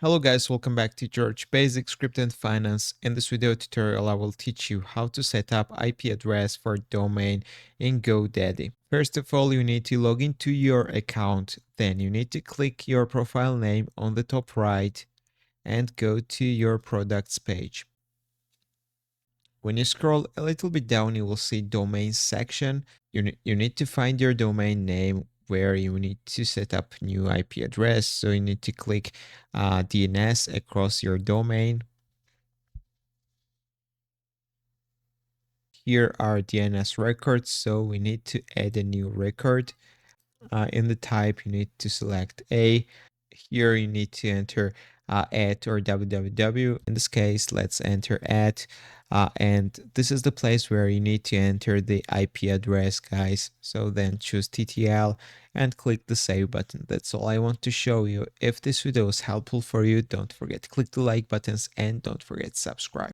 Hello guys, welcome back to George Basic Script and Finance. In this video tutorial, I will teach you how to set up IP address for domain in GoDaddy. First of all, you need to log into your account. Then you need to click your profile name on the top right and go to your products page. When you scroll a little bit down, you will see domain section. You need to find your domain name where you need to set up new IP address. So you need to click DNS across your domain. Here are DNS records. So we need to add a new record. In the type, you need to select A. Here you need to enter at or www. In this case, let's enter at. And this is the place where you need to enter the IP address, guys. So then choose TTL and click the save button. That's all I want to show you. If this video was helpful for you, don't forget to click the like buttons and don't forget to subscribe.